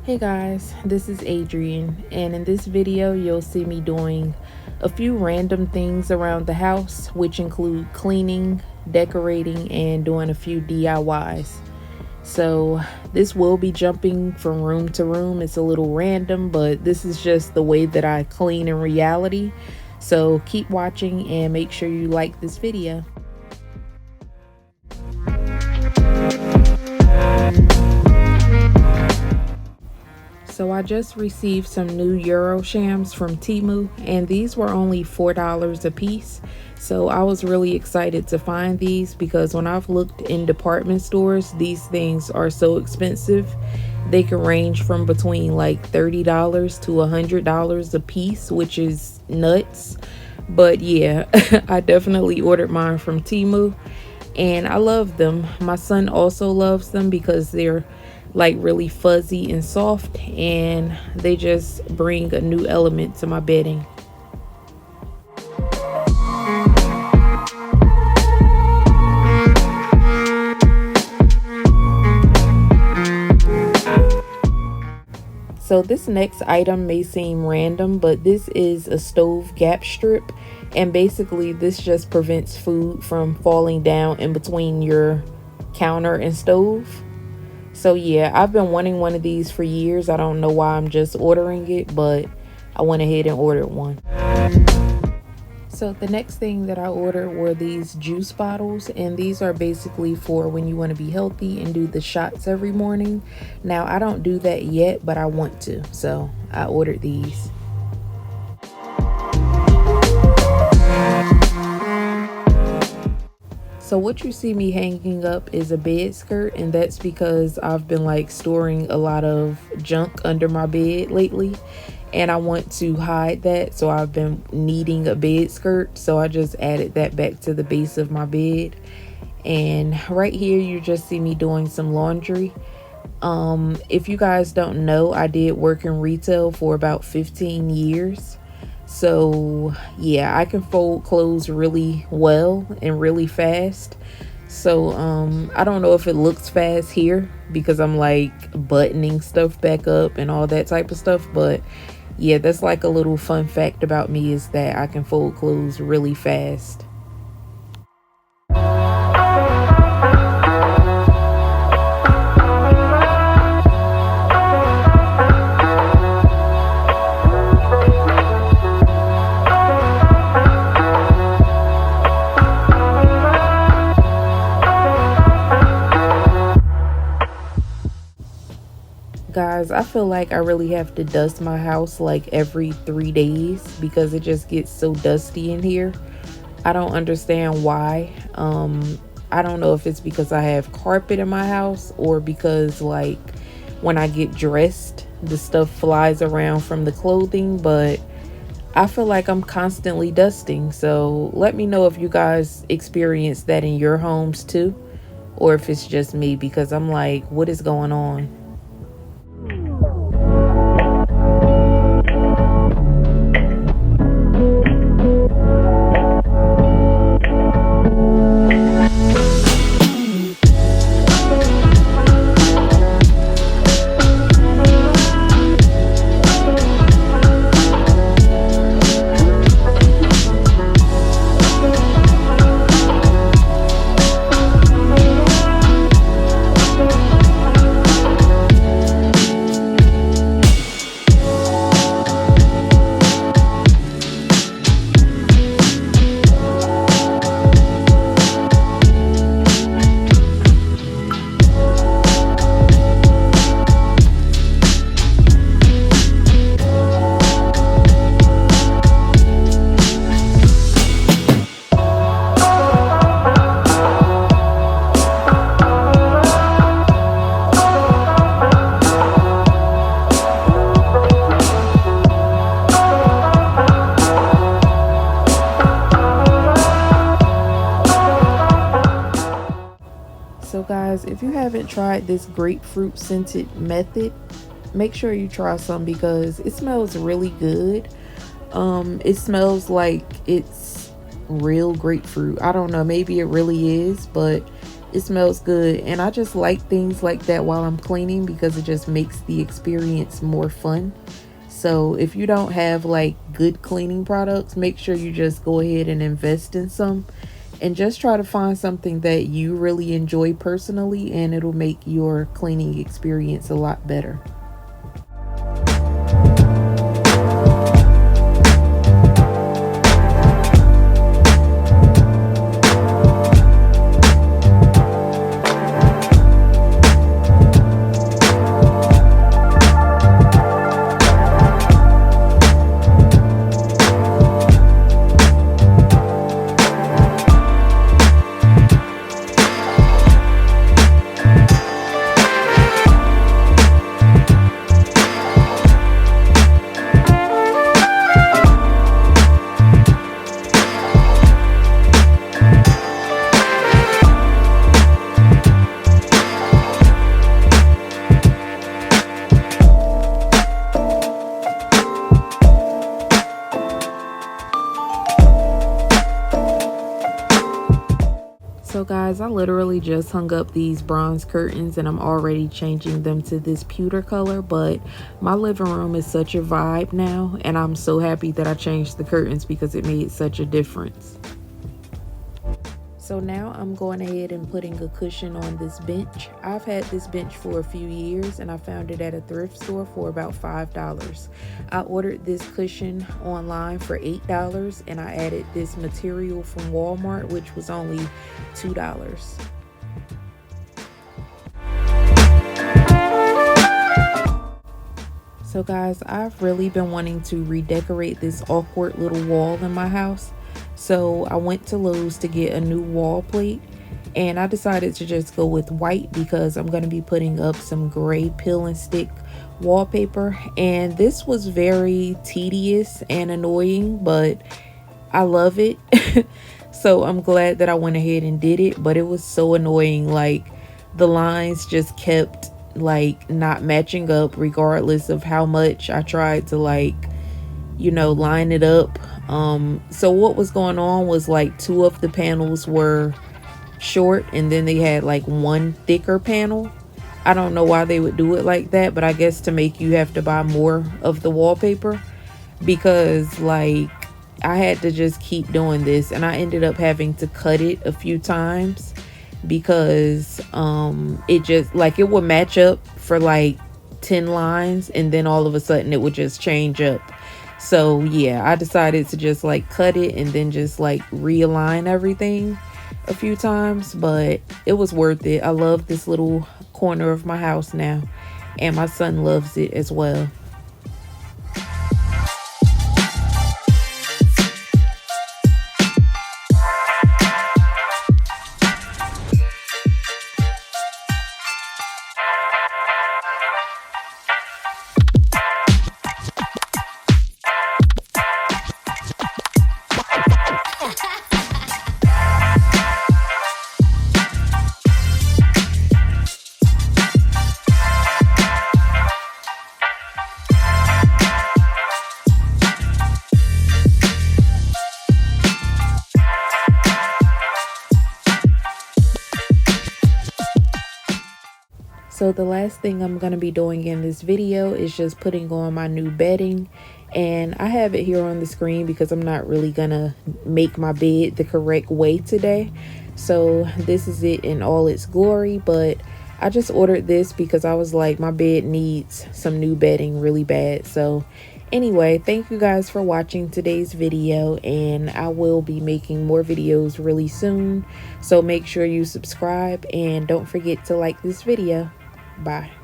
Hey guys, this is Adrian, and in this video you'll see me doing a few random things around the house, which include cleaning, decorating, and doing a few DIYs. So this will be jumping from room to room. It's a little random, but this is just the way that I clean in reality. So keep watching and make sure you like this video. So I just received some new Euro shams from Temu, and these were only $4 a piece. So I was really excited to find these because when I've looked in department stores, these things are so expensive. They can range from between like $30 to $100 a piece, which is nuts. But yeah, I definitely ordered mine from Temu and I love them. My son also loves them because they're like really fuzzy and soft, and they just bring a new element to my bedding. So this next item may seem random, but this is a stove gap strip, and basically this just prevents food from falling down in between your counter and stove. So yeah, I've been wanting one of these for years. I don't know why I'm just ordering it, but I went ahead and ordered one. So the next thing that I ordered were these juice bottles, and these are basically for when you want to be healthy and do the shots every morning. Now I don't do that yet, but I want to, so I ordered these. So what you see me hanging up is a bed skirt, and that's because I've been like storing a lot of junk under my bed lately, and I want to hide that, so I've been needing a bed skirt, so I just added that back to the base of my bed. And right here you just see me doing some laundry. If you guys don't know, I did work in retail for about 15 years. So yeah, I can fold clothes really well and really fast. So I don't know if it looks fast here because I'm like buttoning stuff back up and all that type of stuff, but yeah, that's like a little fun fact about me, is that I can fold clothes really fast. Guys, I feel like I really have to dust my house like every 3 days because it just gets so dusty in here. I don't understand why. I don't know if it's because I have carpet in my house or because like when I get dressed, the stuff flies around from the clothing, but I feel like I'm constantly dusting. So let me know if you guys experience that in your homes too, or if it's just me, because I'm like, what is going on? So guys, if you haven't tried this grapefruit scented method, make sure you try some because it smells really good. It smells like it's real grapefruit. I don't know, maybe it really is, but It smells good, and I just like things like that while I'm cleaning because it just makes the experience more fun. So if you don't have like good cleaning products, make sure you just go ahead and invest in some, and just try to find something that you really enjoy personally, and it'll make your cleaning experience a lot better. So guys, I literally just hung up these bronze curtains and I'm already changing them to this pewter color, but my living room is such a vibe now, and I'm so happy that I changed the curtains because it made such a difference. So now I'm going ahead and putting a cushion on this bench. I've had this bench for a few years and I found it at a thrift store for about $5. I ordered this cushion online for $8 and I added this material from Walmart, which was only $2. So guys, I've really been wanting to redecorate this awkward little wall in my house. So I went to Lowe's to get a new wall plate, and I decided to just go with white because I'm going to be putting up some gray peel and stick wallpaper. And this was very tedious and annoying, but I love it. So I'm glad that I went ahead and did it, but it was so annoying. Like, the lines just kept like not matching up regardless of how much I tried to, like, line it up. So what was going on was like two of the panels were short and then they had like one thicker panel. I don't know why they would do it like that, but I guess to make you have to buy more of the wallpaper, because like I had to just keep doing this and I ended up having to cut it a few times because it just like it would match up for like 10 lines and then all of a sudden it would just change up. So yeah, I decided to just like cut it and then just like realign everything a few times, but it was worth it. I love this little corner of my house now, and my son loves it as well. So the last thing I'm going to be doing in this video is just putting on my new bedding, and I have it here on the screen because I'm not really going to make my bed the correct way today. So this is it in all its glory, but I just ordered this because I was like, my bed needs some new bedding really bad. So anyway, thank you guys for watching today's video, and I will be making more videos really soon. So make sure you subscribe and don't forget to like this video. Bye.